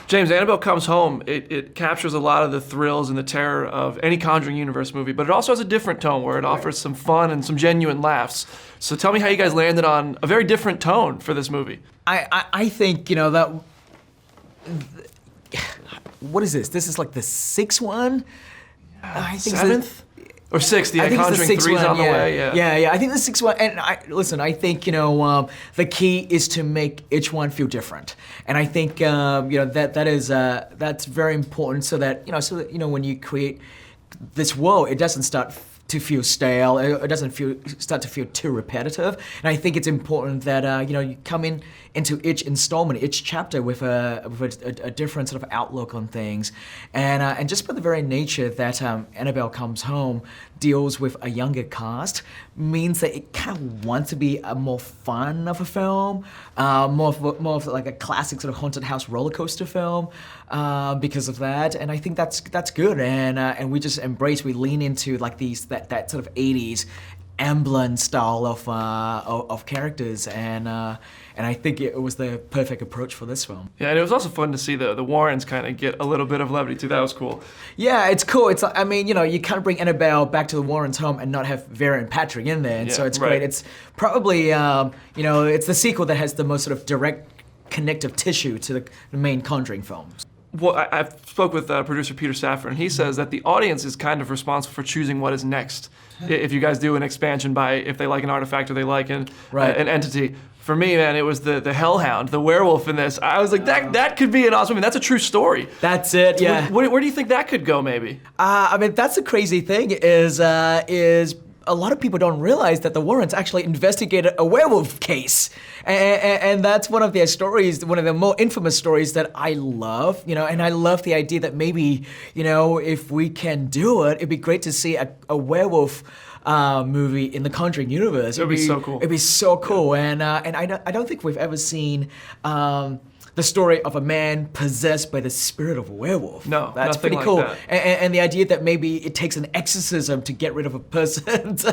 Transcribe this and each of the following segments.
James, Annabelle Comes Home, it captures a lot of the thrills and the terror of any Conjuring universe movie, but it also has a different tone where it offers some fun and some genuine laughs. So tell me how you guys landed on a very different tone for this movie. I think, you know, that... What is this? This is like the sixth one? I think Seventh? Or sixth, yeah, Conjuring 3's on the way, Yeah, I think the sixth one, and I think, you know, the key is to make each one feel different. And I think, you know, that's very important so that, you know, when you create this world, it doesn't start to feel stale, it doesn't start to feel too repetitive. And I think it's important that, you know, you come into each installment, each chapter with a different sort of outlook on things. And just by the very nature that Annabelle Comes Home deals with a younger cast means that it kind of wants to be a more fun of a film, more of like a classic sort of haunted house roller coaster film because of that. And I think that's good. And we just we lean into like that sort of 80s Amblin style of characters, and I think it was the perfect approach for this film. Yeah, and it was also fun to see the Warrens kind of get a little bit of levity too. That was cool. Yeah, it's cool. It's, I mean, you know, you can't bring Annabelle back to the Warrens' home and not have Vera and Patrick in there, and so it's great. It's probably, you know, it's the sequel that has the most sort of direct connective tissue to the main Conjuring films. Well, I spoke with producer Peter Safran, and he says that the audience is kind of responsible for choosing what is next. If you guys do an expansion by if they like an artifact or they like an entity. For me, man, it was the Hellhound, the werewolf in this. I was like, that could be an awesome movie. That's a true story. That's it, yeah. Where do you think that could go, maybe? I mean, that's the crazy thing is a lot of people don't realize that the Warrens actually investigated a werewolf case. And that's one of their stories, one of the more infamous stories that I love, you know, and I love the idea that maybe, you know, if we can do it, it'd be great to see a werewolf movie in the Conjuring universe. It'd be so cool. It'd be so cool. And I don't think we've ever seen the story of a man possessed by the spirit of a werewolf. No, that's pretty like cool. That. And the idea that maybe it takes an exorcism to get rid of a person's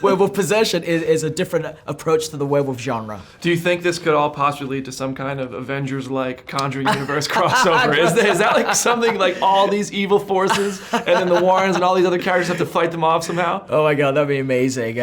werewolf possession is a different approach to the werewolf genre. Do you think this could all possibly lead to some kind of Avengers-like Conjuring universe crossover? Is that like something like all these evil forces and then the Warrens and all these other characters have to fight them off somehow? Oh my God, that'd be amazing.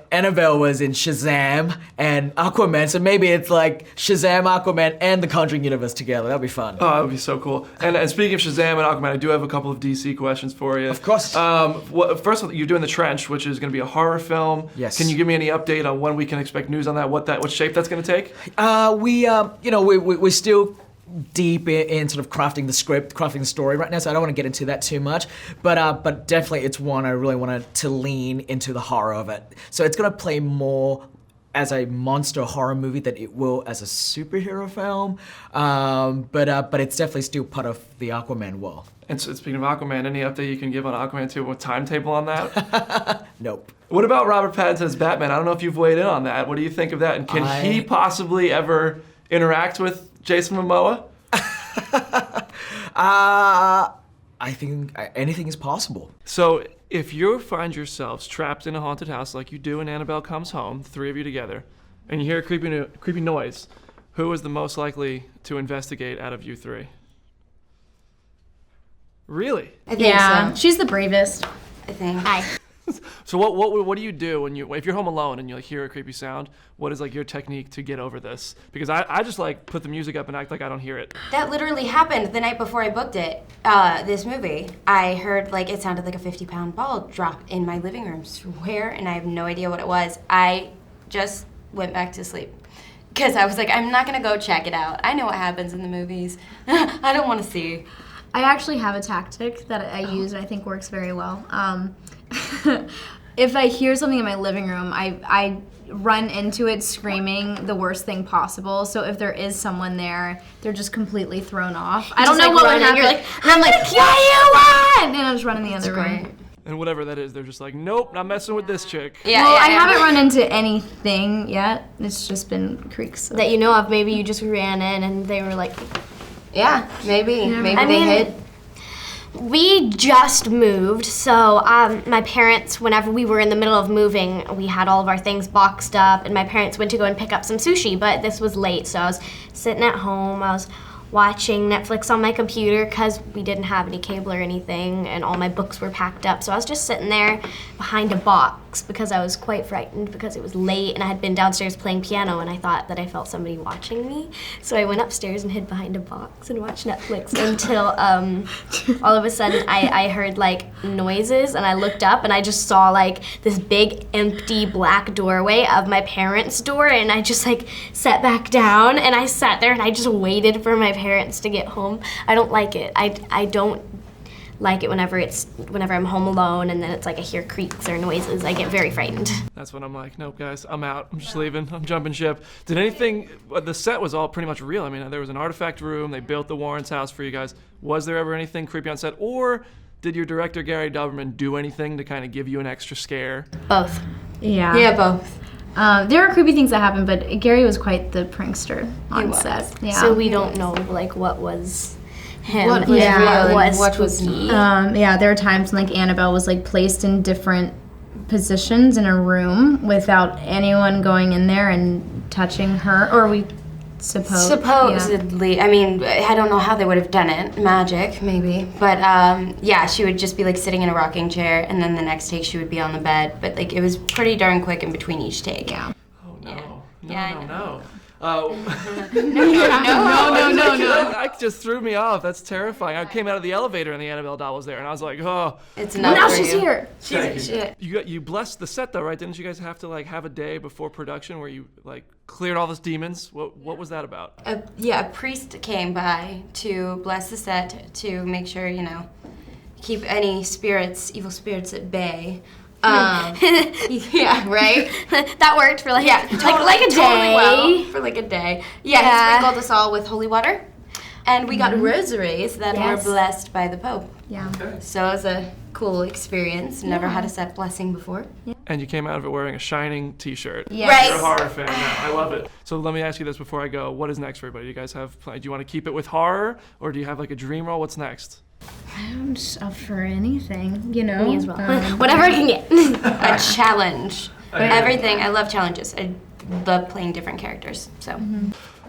Annabelle was in Shazam and Aquaman, so maybe it's like Shazam, Aquaman, and the Conjuring universe together. That'd be fun. Oh, that would be so cool. And speaking of Shazam and Aquaman, I do have a couple of DC questions for you. Of course. First of all, you're doing The Trench, which is going to be a horror film. Yes. Can you give me any update on when we can expect news on that? What shape that's going to take? We're still deep in sort of crafting the script, crafting the story right now, so I don't want to get into that too much. But definitely it's one I really wanted to lean into the horror of it. So it's going to play more as a monster horror movie than it will as a superhero film. But it's definitely still part of the Aquaman world. And so speaking of Aquaman, any update you can give on Aquaman 2? What timetable on that? Nope. What about Robert Pattinson's Batman? I don't know if you've weighed in on that. What do you think of that? And can he possibly ever interact with Jason Momoa? I think anything is possible. So if you find yourselves trapped in a haunted house like you do in Annabelle Comes Home, the three of you together, and you hear a creepy noise, who is the most likely to investigate out of you three? Really? I think so. She's the bravest. I think. Hi. So what do you do when if you're home alone and you like hear a creepy sound? What is like your technique to get over this? Because I just like put the music up and act like I don't hear it. That literally happened the night before I booked it, this movie. I heard like it sounded like a 50-pound ball drop in my living room, swear, and I have no idea what it was. I just went back to sleep. Because I was like, I'm not gonna go check it out. I know what happens in the movies. I don't wanna see. I actually have a tactic that I use and I think works very well. If I hear something in my living room, I run into it screaming the worst thing possible. So if there is someone there, they're just completely thrown off. I don't know what would happen. You're like, and I'm like, what do you want? And I just run in the other room. And whatever that is, they're just like, nope, not messing with this chick. Yeah, well, I haven't run into anything yet. It's just been creaks. That you know of. Maybe you just ran in and they were like, yeah, maybe. Yeah, maybe they hid. We just moved, so my parents, whenever we were in the middle of moving, we had all of our things boxed up, and my parents went to go and pick up some sushi, but this was late, so I was sitting at home, I was watching Netflix on my computer because we didn't have any cable or anything, and all my books were packed up. So I was just sitting there behind a box because I was quite frightened because it was late and I had been downstairs playing piano and I thought that I felt somebody watching me. So I went upstairs and hid behind a box and watched Netflix until all of a sudden I heard like noises, and I looked up and I just saw like this big empty black doorway of my parents' door, and I just like sat back down and I sat there and I just waited for my parents to get home. I don't like it. I don't like it whenever I'm home alone and then it's like I hear creaks or noises. I get very frightened. That's when I'm like, nope, guys, I'm out. I'm just leaving. I'm jumping ship. Did anything? The set was all pretty much real. I mean, there was an artifact room. They built the Warrens' house for you guys. Was there ever anything creepy on set, or did your director Gary Dauberman do anything to kind of give you an extra scare? Both. Yeah. Yeah, both. There are creepy things that happened, but Gary was quite the prankster on set. Yeah. So we don't know like what was him. What was and real what and what was spooky. Yeah, there were times when like Annabelle was like placed in different positions in a room without anyone going in there and touching her, or we supposedly. Yeah. I mean, I don't know how they would have done it. Magic, maybe. But yeah, she would just be like sitting in a rocking chair, and then the next take she would be on the bed. But like it was pretty darn quick in between each take. Yeah. Oh no. Yeah. Yeah, I No. No. That just threw me off. That's terrifying. I came out of the elevator and the Annabelle doll was there, and I was like, oh. It's Well, not now for she's you. here. Shit. You blessed the set though, right? Didn't you guys have to like have a day before production where you like cleared all those demons? What was that about? A priest came by to bless the set to make sure, keep any evil spirits at bay. Yeah, right? That worked for like, like a day. Totally well, for like a day. Yeah, he Yeah. sprinkled us all with holy water. And we got rosaries that Yes. were blessed by the Pope. Yeah. So it was a cool experience. Never had a set blessing before. And you came out of it wearing a Shining t-shirt. Yes. Right. You're a horror fan now. I love it. So let me ask you this before I go. What is next for everybody? Do you guys have do you want to keep it with horror, or do you have like a dream role? What's next? I'm just up for anything, Me as well. Whatever I can get. A challenge. Everything. I love challenges. I love playing different characters. So.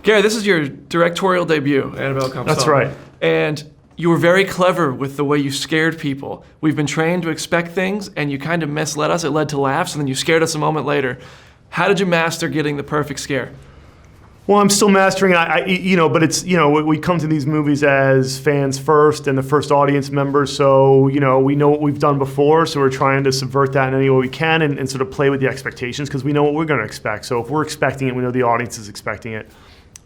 Gary, this is your directorial debut, Annabelle Comes That's Home. right. And you were very clever with the way you scared people. We've been trained to expect things, and you kind of misled us. It led to laughs, and then you scared us a moment later. How did you master getting the perfect scare? Well, I'm still mastering it, but it's, we come to these movies as fans first and the first audience members, so, we know what we've done before, so we're trying to subvert that in any way we can and sort of play with the expectations, because we know what we're going to expect. So if we're expecting it, we know the audience is expecting it.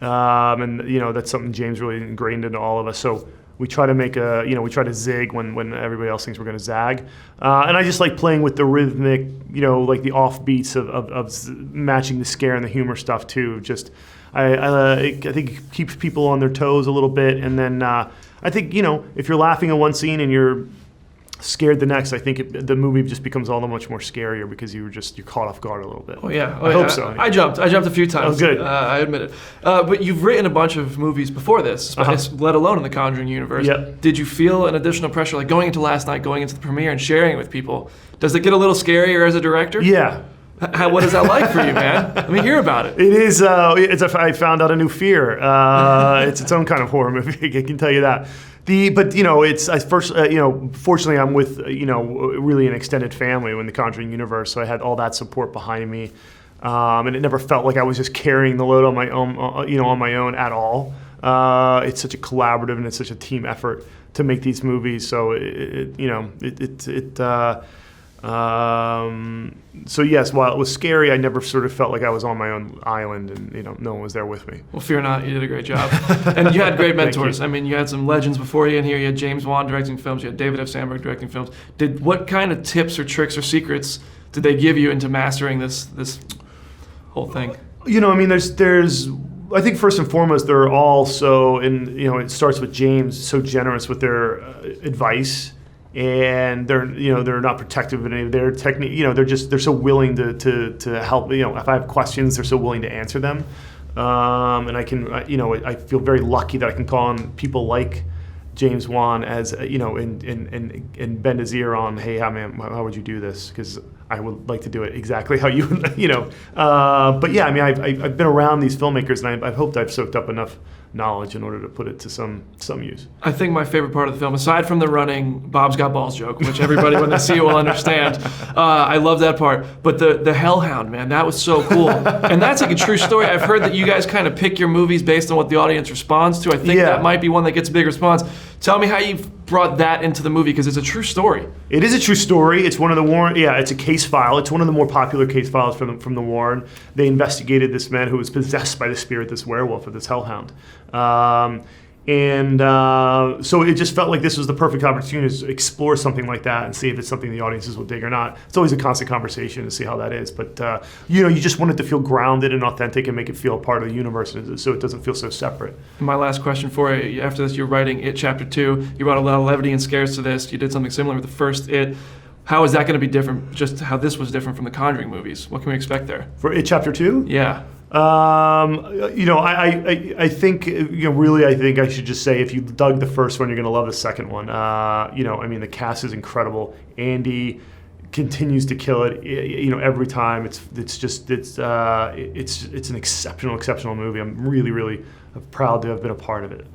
And that's something James really ingrained into all of us. So we try to make we try to zig when everybody else thinks we're going to zag. And I just like playing with the rhythmic, like the offbeats of matching the scare and the humor stuff too. Just, I think it keeps people on their toes a little bit. And then I think, if you're laughing in one scene and you're scared the next, I think the movie just becomes all that much more scarier because you're caught off guard a little bit. Oh yeah, I hope so. I jumped a few times. Oh, good. I admit it. But you've written a bunch of movies before this, let alone in the Conjuring universe. Yep. Did you feel an additional pressure, like going into last night, going into the premiere, and sharing it with people? Does it get a little scarier as a director? Yeah. What is that like for you, man? Let me hear about it. It is. I found out a new fear. It's its own kind of horror movie. I can tell you that. Fortunately, I'm with really an extended family in the Conjuring universe, so I had all that support behind me, and it never felt like I was just carrying the load on my own, at all. It's such a collaborative and it's such a team effort to make these movies. So So yes, while it was scary, I never sort of felt like I was on my own island and no one was there with me. Well, fear not, you did a great job. And you had great mentors. You. I mean, you had some legends before you in here. You had James Wan directing films. You had David F. Sandberg directing films. What kind of tips or tricks or secrets did they give you into mastering this whole thing? There's I think first and foremost, they're all it starts with James, so generous with their advice. And they're not protective of any of their technique. They're so willing to help. If I have questions, they're so willing to answer them. And I can I feel very lucky that I can call on people like James Wan as and bend his ear on, hey, how would you do this? Because I would like to do it exactly how you But yeah, I've been around these filmmakers, and I've hoped I've soaked up enough knowledge in order to put it to some use. I think my favorite part of the film, aside from the running Bob's Got Balls joke, which everybody when they see it will understand, I love that part. But the Hellhound, man, that was so cool. And that's like a true story. I've heard that you guys kind of pick your movies based on what the audience responds to. I think that might be one that gets a big response. Tell me how you've brought that into the movie, because it's a true story. It is a true story. It's one of the Warren. Yeah, it's a case file. It's one of the more popular case files from the Warren. They investigated this man who was possessed by the spirit, this werewolf, or this hellhound. So it just felt like this was the perfect opportunity to explore something like that and see if it's something the audiences will dig or not. It's always a constant conversation to see how that is. But, you just want it to feel grounded and authentic and make it feel a part of the universe so it doesn't feel so separate. My last question for you, after this, you're writing It Chapter 2. You brought a lot of levity and scares to this. You did something similar with the first It. How is that going to be different, just how this was different from the Conjuring movies? What can we expect there? For It Chapter 2? Yeah. I think, really, I think I should just say if you dug the first one, you're going to love the second one. The cast is incredible. Andy continues to kill it. Every time. It's an exceptional movie. I'm really, really proud to have been a part of it.